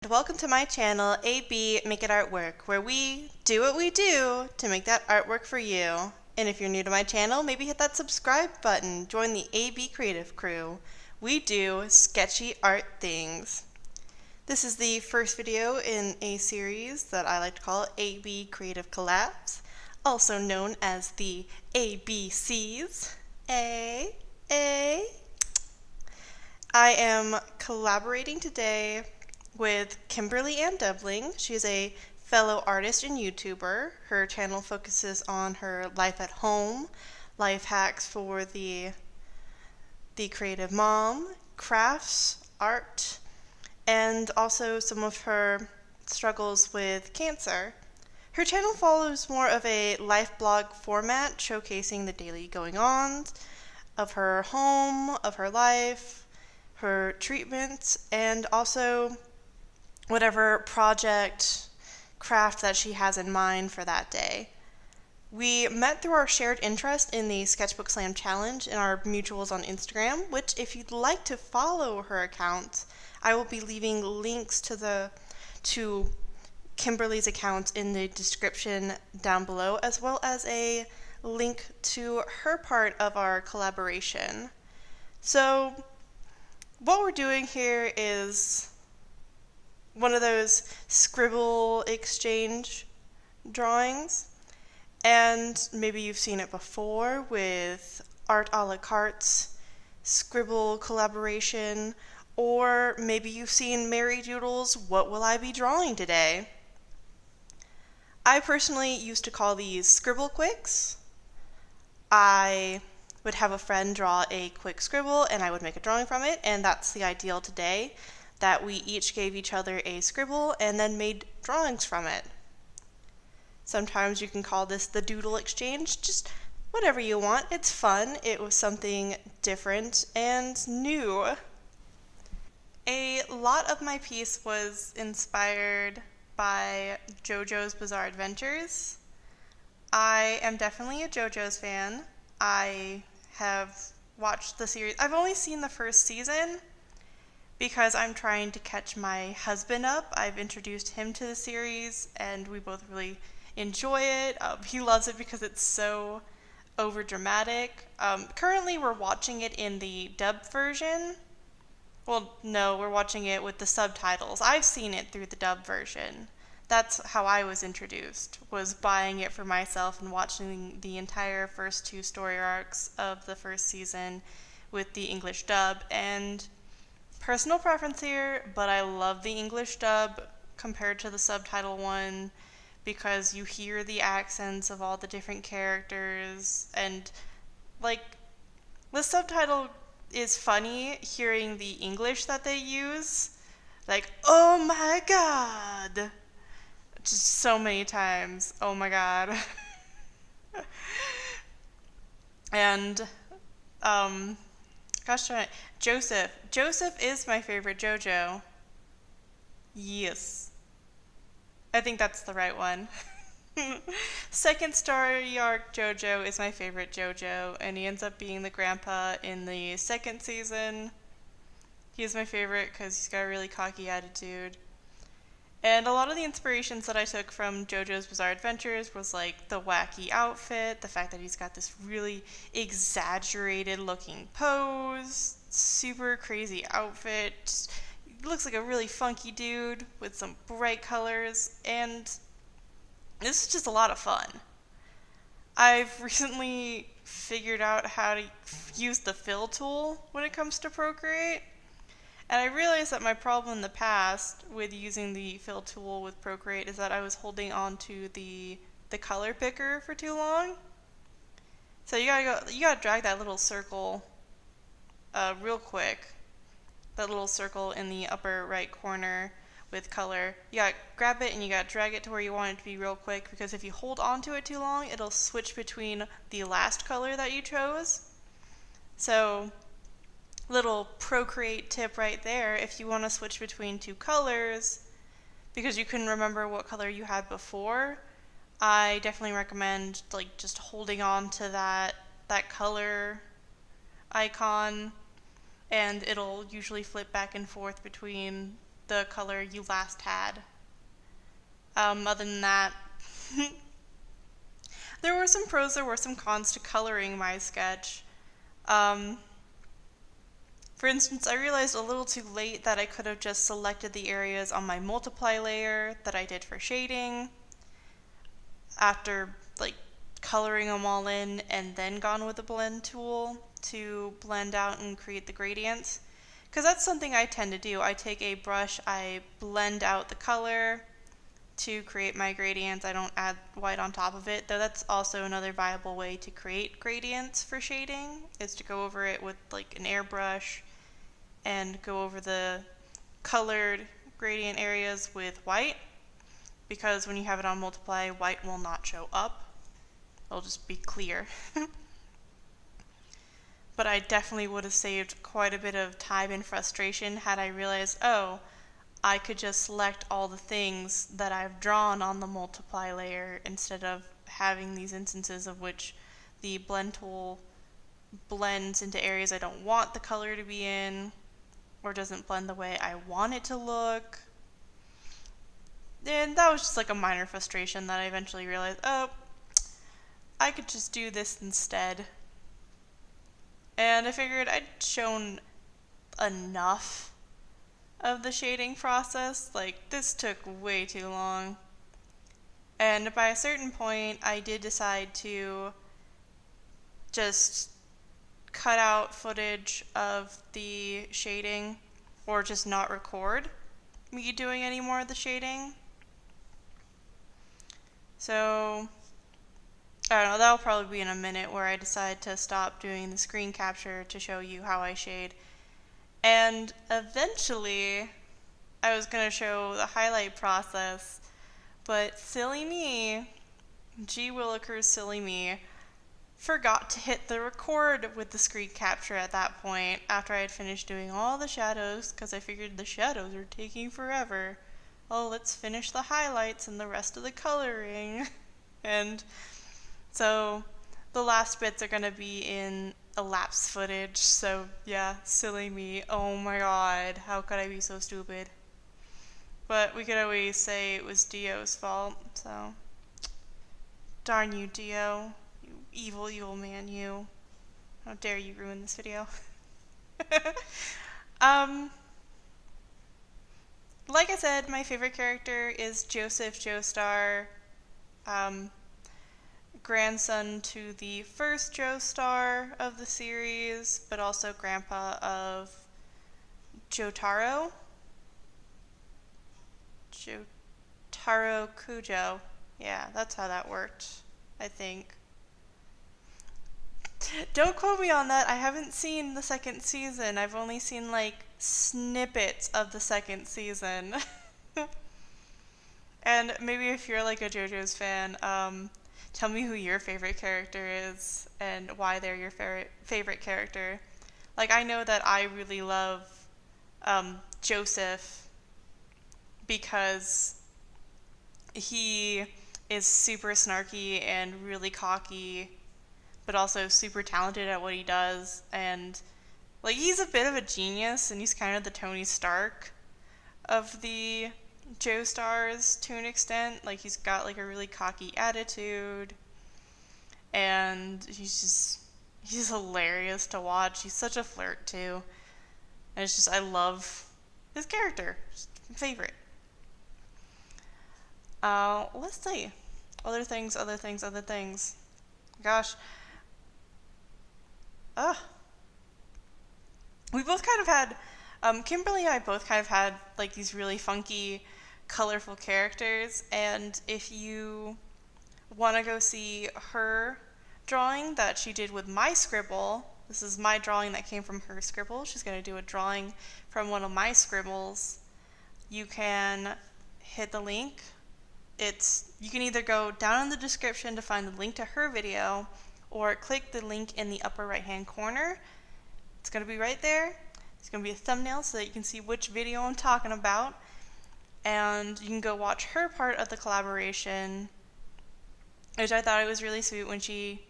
Welcome to my channel, AB Make It Artwork, where we do what we do to make that artwork for you. And if you're new to my channel, maybe hit that subscribe button, join the AB Creative crew. We do sketchy art things. This is the first video in a series that I like to call AB Creative Collabs, also known as the ABCs. I am collaborating today with Kimberly-Ann Debling. She's a fellow artist and YouTuber. Her channel focuses on her life at home, life hacks for the creative mom, crafts, art, and also some of her struggles with cancer. Her channel follows more of a life blog format, showcasing the daily going-ons of her home, of her life, her treatments, and also whatever project, craft that she has in mind for that day. We met through our shared interest in the Sketchbook Slam Challenge and our mutuals on Instagram, which if you'd like to follow her account, I will be leaving links to Kimberly's account in the description down below, as well as a link to her part of our collaboration. So what we're doing here is one of those Scribble Exchange drawings, and maybe you've seen it before with Art a la Carte's Scribble collaboration, or maybe you've seen Mary Doodle's What Will I Be Drawing Today? I personally used to call these Scribble Quicks. I would have a friend draw a quick scribble and I would make a drawing from it, and that's the ideal today, that we each gave each other a scribble and then made drawings from it. Sometimes you can call this the Doodle Exchange, just whatever you want. It's fun. It was something different and new. A lot of my piece was inspired by JoJo's Bizarre Adventures. I am definitely a JoJo's fan. I have watched the series. I've only seen the first season because I'm trying to catch my husband up. I've introduced him to the series and we both really enjoy it. He loves it because it's so overdramatic. Currently we're watching it in the dubbed version. Well, no, we're watching it with the subtitles. I've seen it through the dubbed version. That's how I was introduced, was buying it for myself and watching the entire first two story arcs of the first season with the English dub. And personal preference here, but I love the English dub compared to the subtitle one because you hear the accents of all the different characters, and like the subtitle is funny hearing the English that they use, like oh my god, just so many times, oh my god. And gosh darn it, Joseph is my favorite JoJo. Yes, I think that's the right one. Second story arc JoJo is my favorite JoJo, and he ends up being the grandpa in the second season. He's my favorite because he's got a really cocky attitude. And a lot of the inspirations that I took from JoJo's Bizarre Adventures was like the wacky outfit, the fact that he's got this really exaggerated looking pose, super crazy outfit, he looks like a really funky dude with some bright colors, and this is just a lot of fun. I've recently figured out how to use the fill tool when it comes to Procreate. And I realized that my problem in the past with using the fill tool with Procreate is that I was holding on to the color picker for too long. So you gotta drag that little circle real quick. That little circle in the upper right corner with color. You gotta grab it and you gotta drag it to where you want it to be real quick, because if you hold on to it too long, it'll switch between the last color that you chose. So little Procreate tip right there, if you want to switch between two colors because you couldn't remember what color you had before, I definitely recommend like just holding on to that color icon, and it'll usually flip back and forth between the color you last had. Other than that, there were some pros, there were some cons to coloring my sketch. For instance, I realized a little too late that I could have just selected the areas on my multiply layer that I did for shading after like coloring them all in and then gone with the blend tool to blend out and create the gradients. Because that's something I tend to do. I take a brush, I blend out the color to create my gradients. I don't add white on top of it, though that's also another viable way to create gradients for shading, is to go over it with like an airbrush and go over the colored gradient areas with white, because when you have it on multiply, white will not show up. It'll just be clear. But I definitely would have saved quite a bit of time and frustration had I realized, oh, I could just select all the things that I've drawn on the multiply layer instead of having these instances of which the blend tool blends into areas I don't want the color to be in, or doesn't blend the way I want it to look. And that was just like a minor frustration that I eventually realized, oh, I could just do this instead. And I figured I'd shown enough of the shading process. Like, this took way too long. And by a certain point, I did decide to just cut out footage of the shading, or just not record me doing any more of the shading. So, I don't know, that'll probably be in a minute where I decide to stop doing the screen capture to show you how I shade. And eventually, I was going to show the highlight process, but silly me, gee willikers silly me, forgot to hit the record with the screen capture at that point after I had finished doing all the shadows, because I figured the shadows are taking forever. Oh, let's finish the highlights and the rest of the coloring. And so the last bits are going to be in elapsed footage, so yeah, silly me. Oh my god, how could I be so stupid? But we could always say it was Dio's fault, so darn you, Dio. You evil, evil man, you. How dare you ruin this video. Like I said, my favorite character is Joseph Joestar, grandson to the first Joestar of the series, but also grandpa of Jotaro. Jotaro Kujo. Yeah, that's how that worked, I think. Don't quote me on that. I haven't seen the second season. I've only seen like snippets of the second season. And maybe if you're like a JoJo's fan, tell me who your favorite character is and why they're your favorite character. Like, I know that I really love Joseph because he is super snarky and really cocky, but also super talented at what he does. And like, he's a bit of a genius, and he's kind of the Tony Stark of the Joestars to an extent. Like, he's got like a really cocky attitude, and he's hilarious to watch. He's such a flirt too, and it's just, I love his character. Just my favorite. Let's see. Other things. Gosh. We both kind of had, Kimberly and I both kind of had like these really funky, colorful characters, and if you want to go see her drawing that she did with my scribble, this is my drawing that came from her scribble, she's going to do a drawing from one of my scribbles, you can hit the link. You can either go down in the description to find the link to her video, or click the link in the upper right hand corner. It's going to be right there. It's going to be a thumbnail so that you can see which video I'm talking about, and you can go watch her part of the collaboration, which I thought it was really sweet when she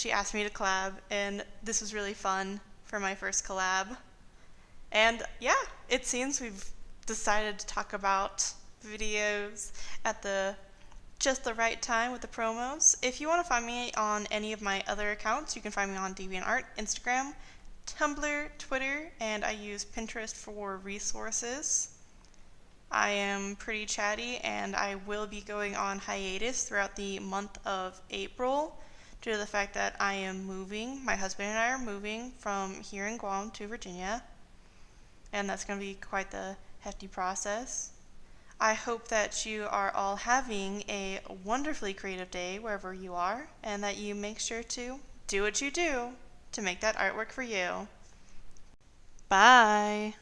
asked me to collab, and this was really fun for my first collab. And yeah, it seems we've decided to talk about videos at just the right time with the promos. If you want to find me on any of my other accounts, you can find me on DeviantArt, Instagram, Tumblr, Twitter, and I use Pinterest for resources. I am pretty chatty, and I will be going on hiatus throughout the month of April due to the fact that I am moving. My husband and I are moving from here in Guam to Virginia, and that's going to be quite the hefty process. I hope that you are all having a wonderfully creative day wherever you are, and that you make sure to do what you do to make that artwork for you. Bye!